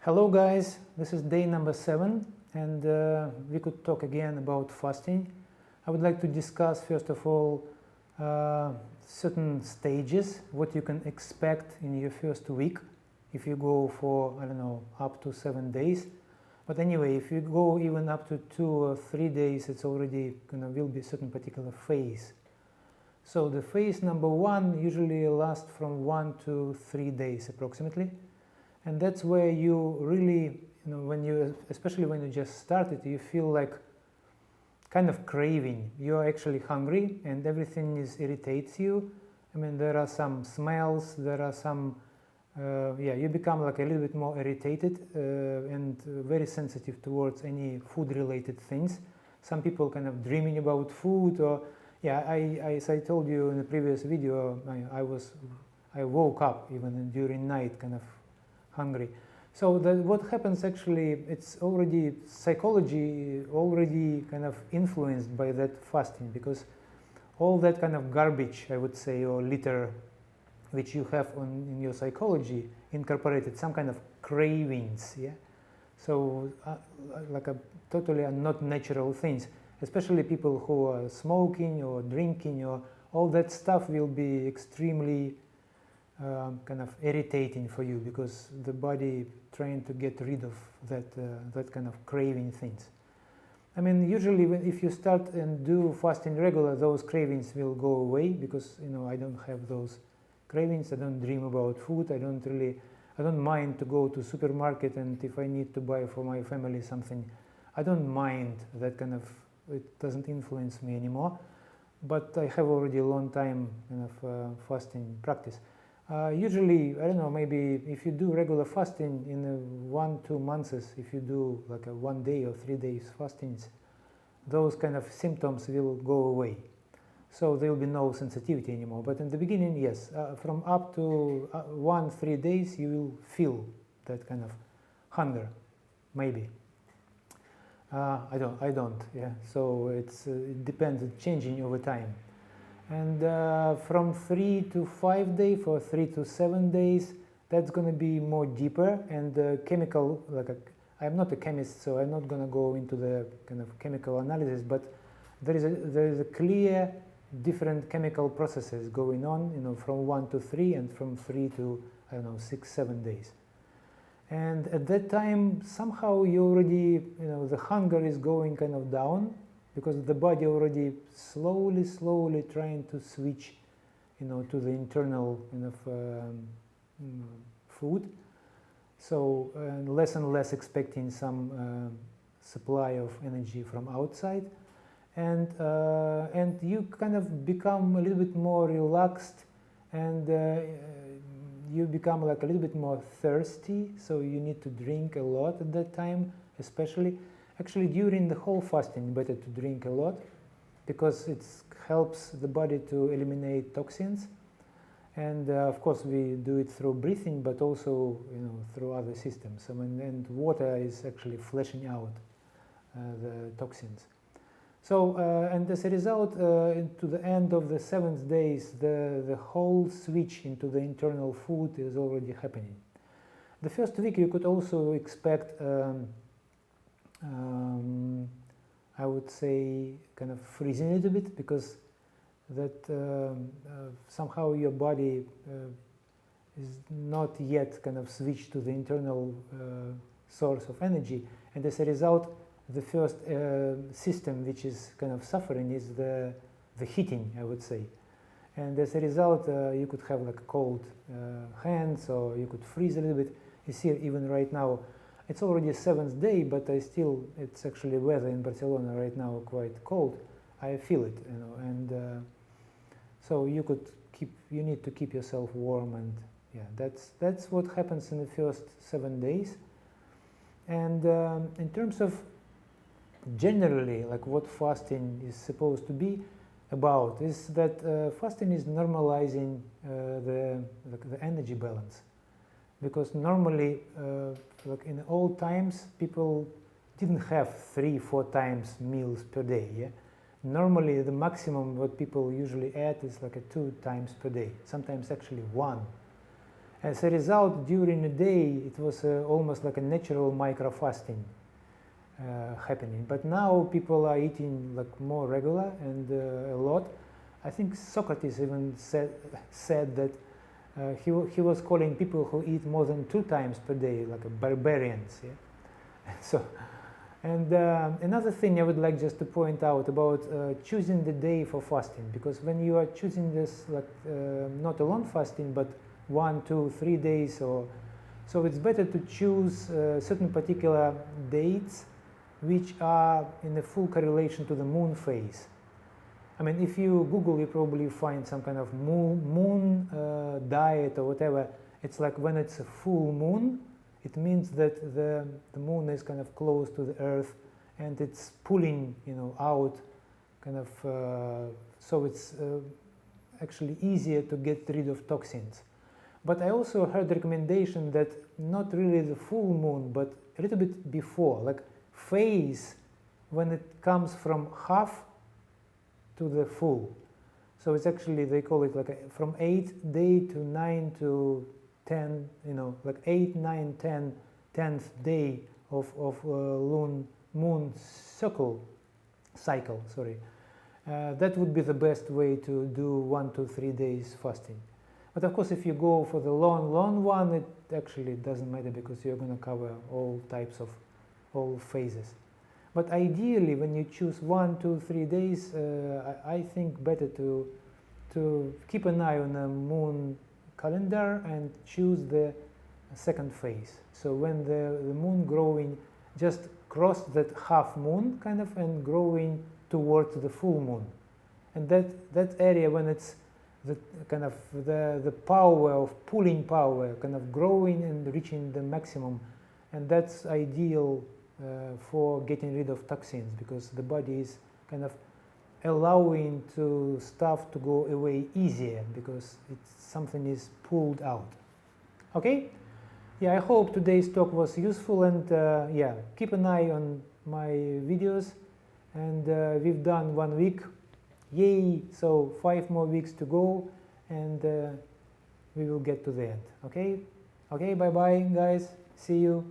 Hello guys, this is day number 7 and we could talk again about fasting. I would like to discuss first of all certain stages, what you can expect in your first week if you go for, I don't know, up to 7 days. But anyway, if you go even up to 2 or 3 days, it's already will be a certain particular phase. So the phase number 1 usually lasts from 1 to 3 days approximately. And that's where you really, especially when you just started, you feel like kind of craving. You're actually hungry and everything irritates you. I mean, there are some smells, there are some, you become like a little bit more irritated and very sensitive towards any food-related things. Some people kind of dreaming about food or, as I told you in the previous video, I woke up even during night kind of hungry. So what happens actually, it's already psychology already kind of influenced by that fasting, because all that kind of garbage, I would say, or litter which you have in your psychology incorporated some kind of cravings, so like a totally not natural things, especially people who are smoking or drinking, or all that stuff will be extremely kind of irritating for you, because the body trying to get rid of that kind of craving things. I mean, usually if you start and do fasting regular, those cravings will go away, because I don't have those cravings. I don't dream about food. I don't mind to go to supermarket, and if I need to buy for my family something, I don't mind that kind of, it doesn't influence me anymore. But I have already a long time kind of fasting practice. Usually, I don't know, maybe if you do regular fasting in 1-2 months, if you do like a 1 day or 3 days fastings, those kind of symptoms will go away. So there will be no sensitivity anymore. But in the beginning, yes, from up to 1-3 days, you will feel that kind of hunger, maybe. I don't, So it depends, it's changing over time. And from 3 to 5 days, for 3 to 7 days, that's going to be more deeper and chemical. I'm not a chemist, so I'm not going to go into the kind of chemical analysis. But there is a clear different chemical processes going on, from 1 to 3 and from 3 to 6-7 days. And at that time, somehow you already, the hunger is going kind of down, because the body already slowly trying to switch, to the internal kind of food. So less and less expecting some supply of energy from outside, and you kind of become a little bit more relaxed, and you become like a little bit more thirsty. So you need to drink a lot at that time, especially. Actually, during the whole fasting, better to drink a lot, because it helps the body to eliminate toxins. And of course, we do it through breathing, but also through other systems. And water is actually fleshing out the toxins. So, and as a result, to the end of the 7th days, the whole switch into the internal food is already happening. The first week, you could also expect I would say kind of freezing a little bit, because that somehow your body is not yet kind of switched to the internal source of energy, and as a result, the first system which is kind of suffering is the heating, I would say. And as a result, you could have like cold hands, or you could freeze a little bit. You see, even right now, it's already 7th day, but it's actually weather in Barcelona right now quite cold. I feel it, and so you need to keep yourself warm, and that's what happens in the first 7 days. And in terms of generally, like what fasting is supposed to be about, is that fasting is normalizing the energy balance. Because normally, like in old times, people didn't have 3-4 times meals per day. Normally, the maximum what people usually eat is like 2 times per day, sometimes actually 1. As a result, during the day it was almost like a natural micro-fasting happening. But now people are eating like more regular and a lot. I think Socrates even said that he was calling people who eat more than 2 times per day like a barbarians. Yeah? So, and another thing I would like just to point out about choosing the day for fasting, because when you are choosing this like not alone fasting but 1, 2, 3 days, or so it's better to choose certain particular dates which are in a full correlation to the moon phase. I mean, if you Google, you probably find some kind of moon diet or whatever. It's like when it's a full moon, it means that the moon is kind of close to the earth and it's pulling, out kind of, so it's actually easier to get rid of toxins. But I also heard the recommendation that not really the full moon, but a little bit before, like phase when it comes from half to the full. So it's actually, they call it like from 8th day to 9 to 10, like 8, 9, 10, 10th day of moon cycle, sorry. That would be the best way to do 1 to 3 days fasting. But of course, if you go for the long one, it actually doesn't matter because you're going to cover all types of, all phases. But ideally, when you choose 1, 2, 3 days, I think better to keep an eye on the moon calendar and choose the second phase. So when the moon growing just crossed that half moon kind of and growing towards the full moon. And that area when it's the kind of the power of pulling power kind of growing and reaching the maximum, and that's ideal for getting rid of toxins, because the body is kind of allowing to stuff to go away easier because something is pulled out. Okay, yeah, I hope today's talk was useful, and yeah, keep an eye on my videos, and we've done 1 week. Yay! So 5 more weeks to go, and we will get to the end. Okay, bye bye guys, see you.